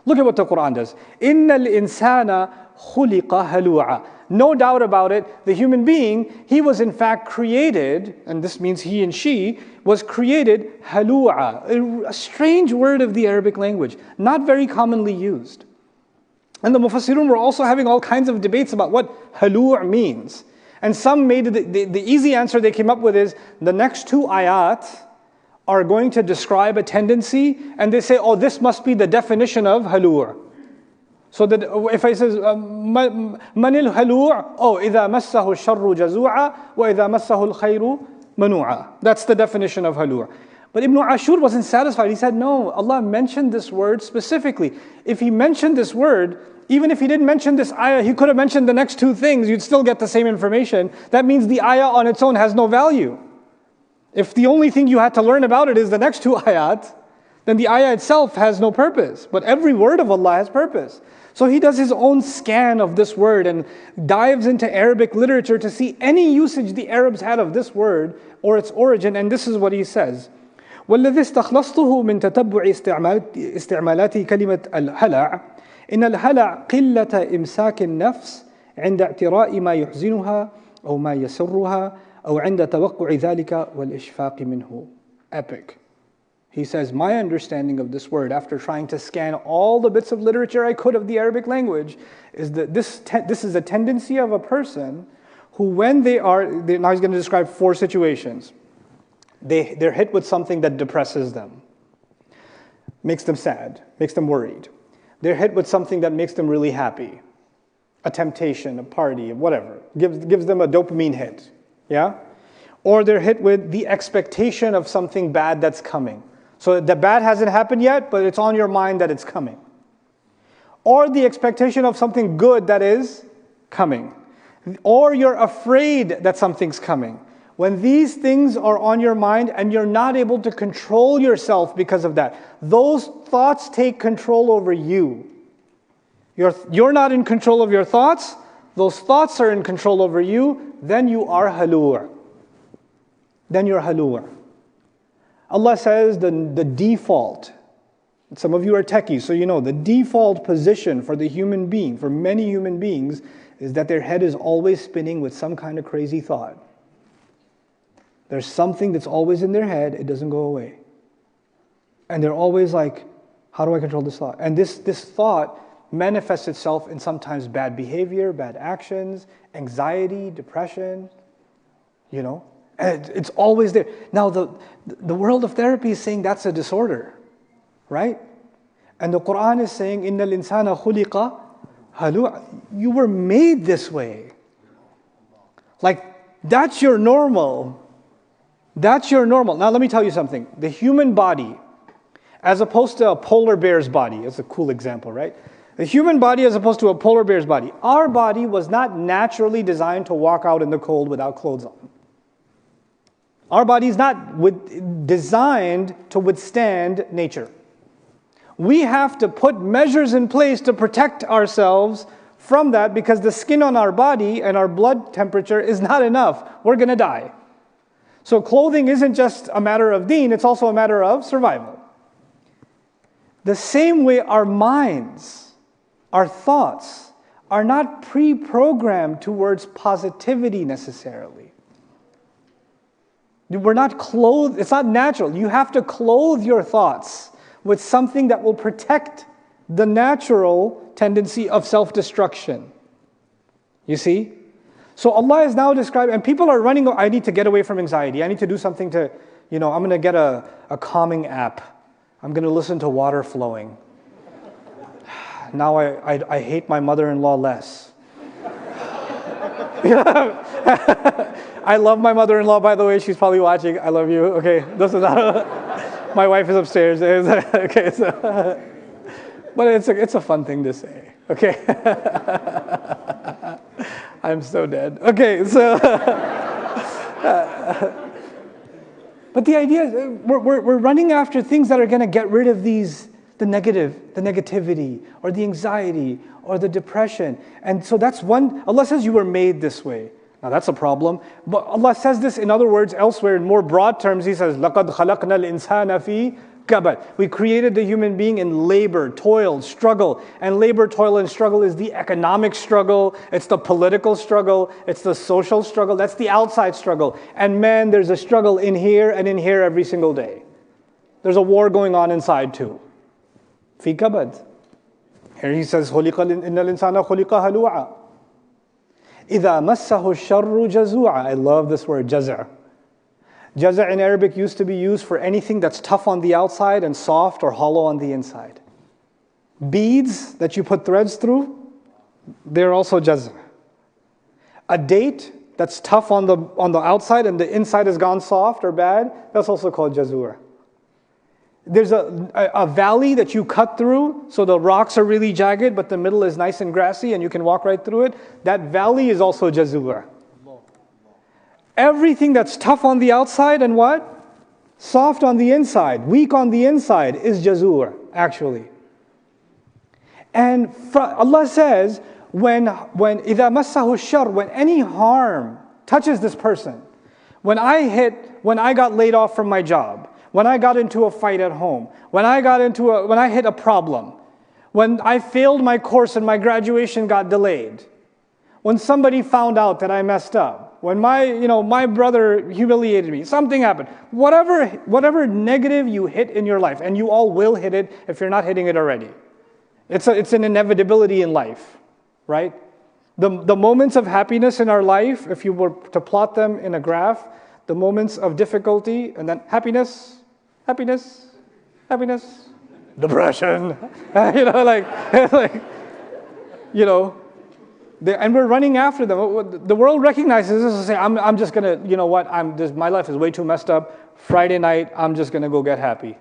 Look at what the Quran does. إِنَّ الْإِنسَانَ خُلِقَ هَلُوعًا. No doubt about it, the human being, he was in fact created, and this means he and she, was created halu'a, a strange word of the Arabic language, not very commonly used. And the Mufassirun were also having all kinds of debates about what halu' means. And some made the easy answer they came up with is, the next two ayat are going to describe a tendency, and they say, oh, this must be the definition of halu'. So that if I say, manil halu', oh, إِذَا مَسَّهُ الشَّرُّ جَزُوعًا وَإِذَا مَسَّهُ الْخَيْرُ مَنُوعًا. That's the definition of halu'. But Ibn Ashur wasn't satisfied. He said, no, Allah mentioned this word specifically. If He mentioned this word, even if He didn't mention this ayah, He could have mentioned the next two things, you'd still get the same information. That means the ayah on its own has no value. If the only thing you had to learn about it is the next two ayat, then the ayah itself has no purpose. But every word of Allah has purpose. So he does his own scan of this word and dives into Arabic literature to see any usage the Arabs had of this word or its origin, and this is what he says. وَالَّذِي اسْتَخْلَصْتُهُ مِنْ تَتَبُّعِ اسْتِعْمَالَاتِ كَلِمَةِ الْهَلَعِ إِنَّ الْهَلَعَ قِلَّةَ إِمْسَاكِ النَّفْسِ عند اعتراء ما يحزنها أو ما يسرها أو عند توقع ذلك والإشفاق منه. Epic. He says, my understanding of this word, after trying to scan all the bits of literature I could of the Arabic language, is that this is a tendency of a person who, when now he's going to describe four situations. They're hit with something that depresses them, makes them sad, makes them worried. They're hit with something that makes them really happy, a temptation, a party, whatever, gives them a dopamine hit, yeah? Or they're hit with the expectation of something bad that's coming. So the bad hasn't happened yet, but it's on your mind that it's coming. Or the expectation of something good that is coming. Or you're afraid that something's coming. When these things are on your mind and you're not able to control yourself because of that, those thoughts take control over you. You're not in control of your thoughts, those thoughts are in control over you, then you are halu'. Then you're halu'. Allah says the default, some of you are techies, so you know, the default position for the human being, for many human beings, is that their head is always spinning with some kind of crazy thought. There's something that's always in their head, it doesn't go away. And they're always like, how do I control this thought? And this thought manifests itself in sometimes bad behavior, bad actions, anxiety, depression, you know. And it's always there. Now the world of therapy is saying that's a disorder, right? And the Quran is saying, إِنَّ الْإِنسَانَ خُلِقَ هَلُوعًا. You were made this way. Like, that's your normal. That's your normal. Now let me tell you something. The human body, as opposed to a polar bear's body, it's a cool example, right? The human body as opposed to a polar bear's body. Our body was not naturally designed to walk out in the cold without clothes on. Our body is not designed to withstand nature. We have to put measures in place to protect ourselves from that because the skin on our body and our blood temperature is not enough. We're going to die. So clothing isn't just a matter of deen, it's also a matter of survival. The same way our minds, our thoughts, are not pre-programmed towards positivity necessarily. We're not clothed, it's not natural. You have to clothe your thoughts with something that will protect the natural tendency of self-destruction. You see? So Allah is now describing, and people are running, I need to get away from anxiety. I need to do something to, I'm going to get a calming app. I'm going to listen to water flowing. Now I hate my mother-in-law less. I love my mother-in-law, by the way. She's probably watching. I love you. Okay, this is not. My wife is upstairs. Okay, so, but it's a fun thing to say. Okay, I'm so dead. Okay, so, but the idea is we're running after things that are going to get rid of the negativity, or the anxiety, or the depression, and so that's one. Allah says you were made this way. Now that's a problem. But Allah says this in other words elsewhere in more broad terms. He says, لَقَدْ خَلَقْنَا الْإِنسَانَ فِي kabad. We created the human being in labor, toil, struggle. And labor, toil, and struggle is the economic struggle. It's the political struggle. It's the social struggle. That's the outside struggle. And man, there's a struggle in here and in here every single day. There's a war going on inside too. Fi kabad. Here he says, إِنَّ الْإِنسَانَ خُلِقَ هَلُوعًا إِذَا مَسَّهُ الشَّرُّ جَزُوعًا. I love this word, jaza'. Jaza' in Arabic used to be used for anything that's tough on the outside and soft or hollow on the inside. Beads that you put threads through, they're also jaza'. A date that's tough on the outside and the inside has gone soft or bad, that's also called jazur. There's a valley that you cut through, so the rocks are really jagged, but the middle is nice and grassy and you can walk right through it. That valley is also jazur. Everything that's tough on the outside and what? Soft on the inside, weak on the inside is jazur, actually. And Allah says, when إِذَا مَسَّهُ الشَّرُّ, when any harm touches this person, when I got laid off from my job, when I got into a fight at home, when I hit a problem, when I failed my course and my graduation got delayed, when somebody found out that I messed up, when my brother humiliated me, something happened, whatever negative you hit in your life, and you all will hit it if you're not hitting it already. It's an inevitability in life, right? The moments of happiness in our life, if you were to plot them in a graph, the moments of difficulty, and then happiness, depression, and we're running after them. The world recognizes this and say, I'm just gonna, my life is way too messed up. Friday night, I'm just gonna go get happy.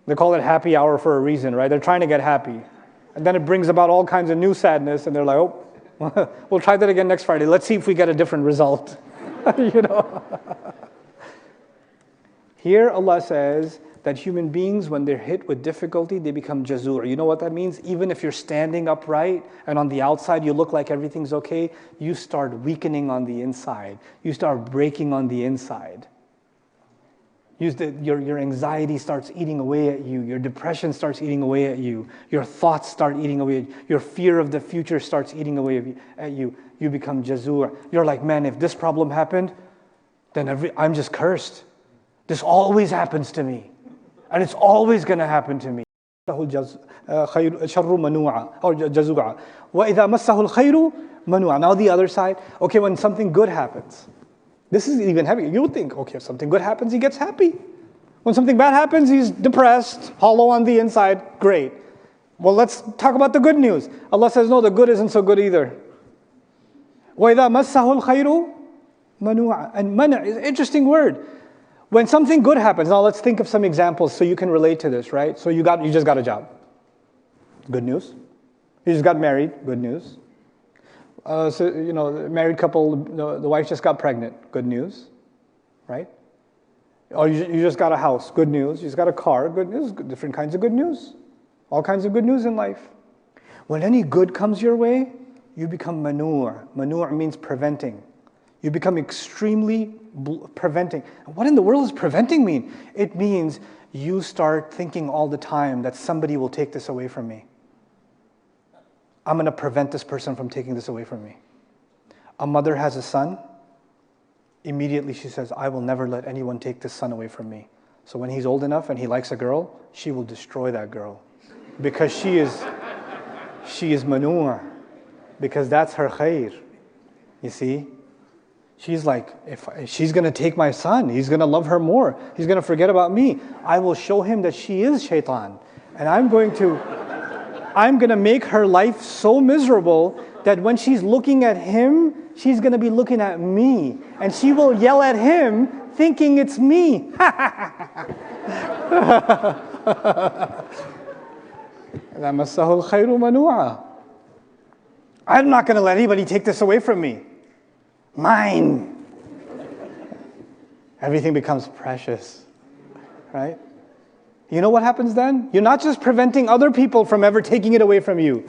They call it happy hour for a reason, right? They're trying to get happy. And then it brings about all kinds of new sadness, and they're like, oh, we'll try that again next Friday. Let's see if we get a different result. Here Allah says that human beings, when they're hit with difficulty, they become jazur. You know what that means? Even if you're standing upright and on the outside you look like everything's okay, you start weakening on the inside. You start breaking on the inside. Your anxiety starts eating away at you. Your depression starts eating away at you. Your thoughts start eating away at you. Your fear of the future starts eating away at you. You become jazur. You're like, man, if this problem happened, then I'm just cursed. This always happens to me. And it's always going to happen to me. Now the other side, okay, when something good happens. This is even heavy. You would think, okay, if something good happens, he gets happy. When something bad happens, he's depressed, hollow on the inside. Great. Well, let's talk about the good news. Allah says, no, the good isn't so good either. وَإِذَا مَسَّهُ الْخَيْرُ مَنُوعًا. And mana is an interesting word. When something good happens, now let's think of some examples so you can relate to this, right? So you just got a job. Good news. You just got married. Good news. Married couple, the wife just got pregnant. Good news, right? Or you just got a house. Good news. You just got a car. Good news. Different kinds of good news. All kinds of good news in life. When any good comes your way, you become manur'. Manur' means preventing. You become extremely preventing. What in the world does preventing mean? It means you start thinking all the time that somebody will take this away from me. I'm going to prevent this person from taking this away from me. A mother has a son. Immediately she says, I will never let anyone take this son away from me. So when he's old enough and he likes a girl, she will destroy that girl. Because she is manur'. Because that's her khair. You see? She's like, if she's going to take my son, he's going to love her more. He's going to forget about me. I will show him that she is shaitan. And I'm going to make her life so miserable that when she's looking at him, she's going to be looking at me. And she will yell at him thinking it's me. I'm not going to let anybody take this away from me. Mine. Everything becomes precious, right? You know what happens then? You're not just preventing other people from ever taking it away from you.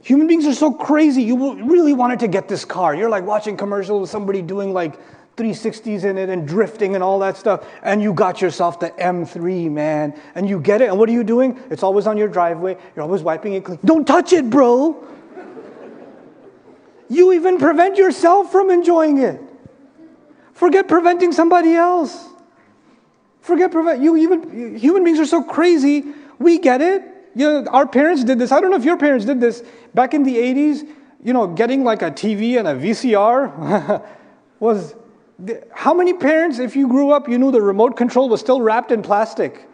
Human beings are so crazy. You really wanted to get this car. You're like watching commercials with somebody doing like 360s in it and drifting and all that stuff, and you got yourself the M3, man, and you get it, and what are you doing? It's always on your driveway, you're always wiping it clean. Don't touch it, bro! You even prevent yourself from enjoying it. Forget preventing somebody else. Human beings are so crazy, we get it. Our parents did this. I don't know if your parents did this. Back in the 80s, getting like a TV and a VCR was... How many parents, if you grew up, you knew the remote control was still wrapped in plastic?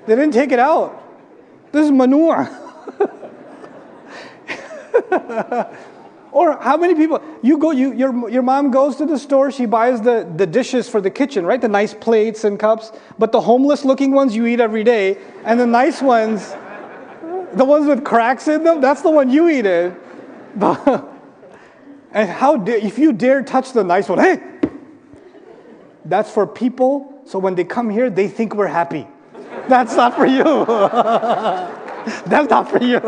They didn't take it out. This is manure. Or how many people, your mom goes to the store, she buys the dishes for the kitchen, right? The nice plates and cups. But the homeless looking ones you eat every day, and the nice ones, the ones with cracks in them, that's the one you eat it. And if you dare touch the nice one, hey! That's for people, so when they come here, they think we're happy. That's not for you. That's not for you.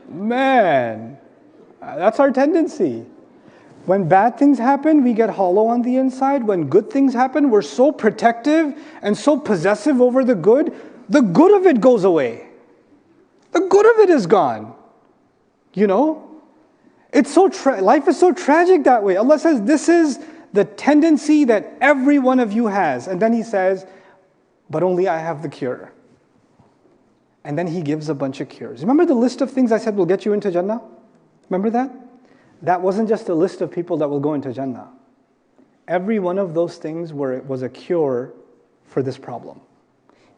Man, that's our tendency. When bad things happen, we get hollow on the inside. When good things happen, we're so protective and so possessive over the good of it goes away. The good of it is gone. It's so life is so tragic that way. Allah says this is the tendency that every one of you has. And then He says, but only I have the cure. And then He gives a bunch of cures. Remember the list of things I said will get you into Jannah? Remember that? That wasn't just a list of people that will go into Jannah. Every one of those things was a cure for this problem.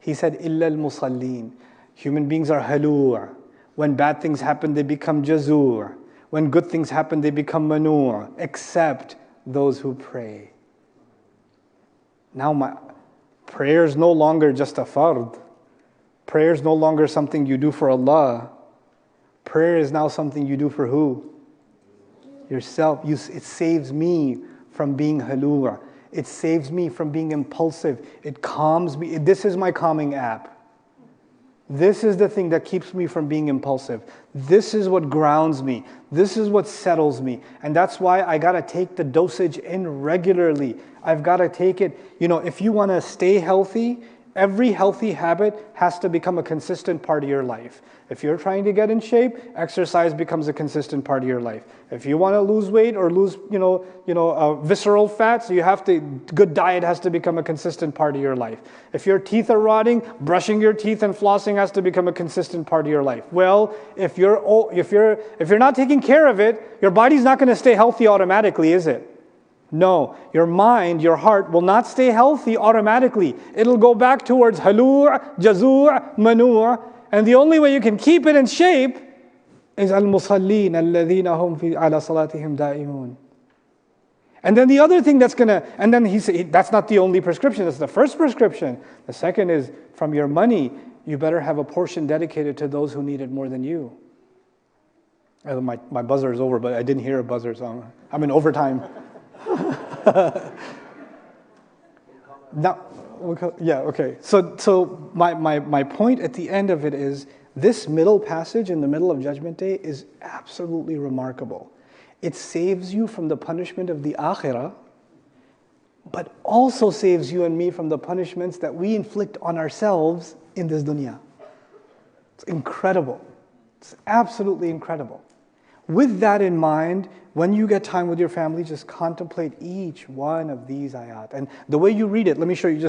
He said, إِلَّا الْمُصَلِّينَ. Human beings are halur. When bad things happen, they become jazur. When good things happen, they become manur, except those who pray. Now, prayer is no longer just a fard. Prayer is no longer something you do for Allah. Prayer is now something you do for who? Yourself. It saves me from being halur. It saves me from being impulsive. It calms me. This is my calming app. This is the thing that keeps me from being impulsive. This is what grounds me. This is what settles me. And that's why I got to take the dosage in regularly. I've got to take it. If you want to stay healthy, every healthy habit has to become a consistent part of your life. If you're trying to get in shape, exercise becomes a consistent part of your life. If you want to lose weight or lose, visceral fats, good diet has to become a consistent part of your life. If your teeth are rotting, brushing your teeth and flossing has to become a consistent part of your life. Well, if you're not taking care of it, your body's not going to stay healthy automatically, is it? No, your mind, your heart will not stay healthy automatically. It'll go back towards halur, jazur, manur. And the only way you can keep it in shape is al-musallin alladhina hum ala salatihim da'imun. And then the other thing and then he said, that's not the only prescription, that's the first prescription. The second is, from your money, you better have a portion dedicated to those who need it more than you. My buzzer is over, but I didn't hear a buzzer, so I'm in overtime. Now, yeah, okay. So my point at the end of it is, this middle passage in the middle of Judgment Day is absolutely remarkable. It saves you from the punishment of the akhirah, but also saves you and me from the punishments that we inflict on ourselves in this dunya. It's incredible. It's absolutely incredible. With that in mind, when you get time with your family, just contemplate each one of these ayat. And the way you read it, let me show you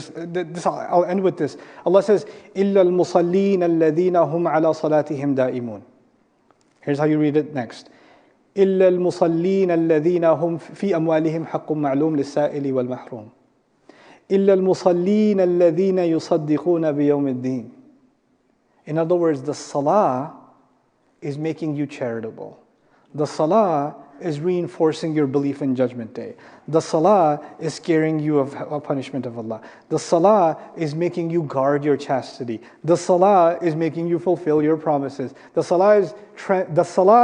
I'll end with this. Allah says, إِلَّا الْمُصَلِّينَ الَّذِينَ هُمْ عَلَى صَلَاتِهِمْ دَائِمُونَ. Here's how you read it next. إِلَّا الْمُصَلِّينَ الَّذِينَ هُمْ فِي أَمْوَالِهِمْ حَقٌّ مَعْلُومٌ لِلسَّائِلِ وَالْمَحْرُومِ إِلَّا الْمُصَلِّينَ الَّذِينَ يُصَدِّقُونَ بِيَوْمِ الدِّينِ. In other words, the salah is making you charitable. The salah is reinforcing your belief in Judgment Day. The salah is scaring you of a punishment of Allah. The salah is making you guard your chastity. The salah is making you fulfill your promises. The salah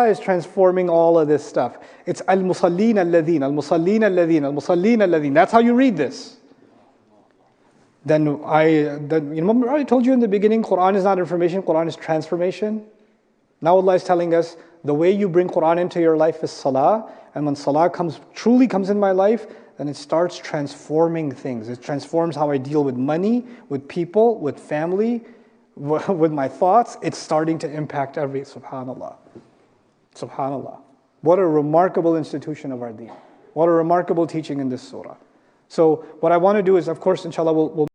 is transforming all of this stuff. It's al-musallin alladhin, al-musallin alladhin, al-musallin alladhin. That's how you read this. Then remember I told you in the beginning, Quran is not information, Quran is transformation. Now Allah is telling us, the way you bring Quran into your life is salah, and when salah truly comes in my life, then it starts transforming things. It transforms how I deal with money, with people, with family, with my thoughts. It's starting to impact subhanAllah. SubhanAllah. What a remarkable institution of our deen. What a remarkable teaching in this surah. So what I want to do is, of course, inshallah, we'll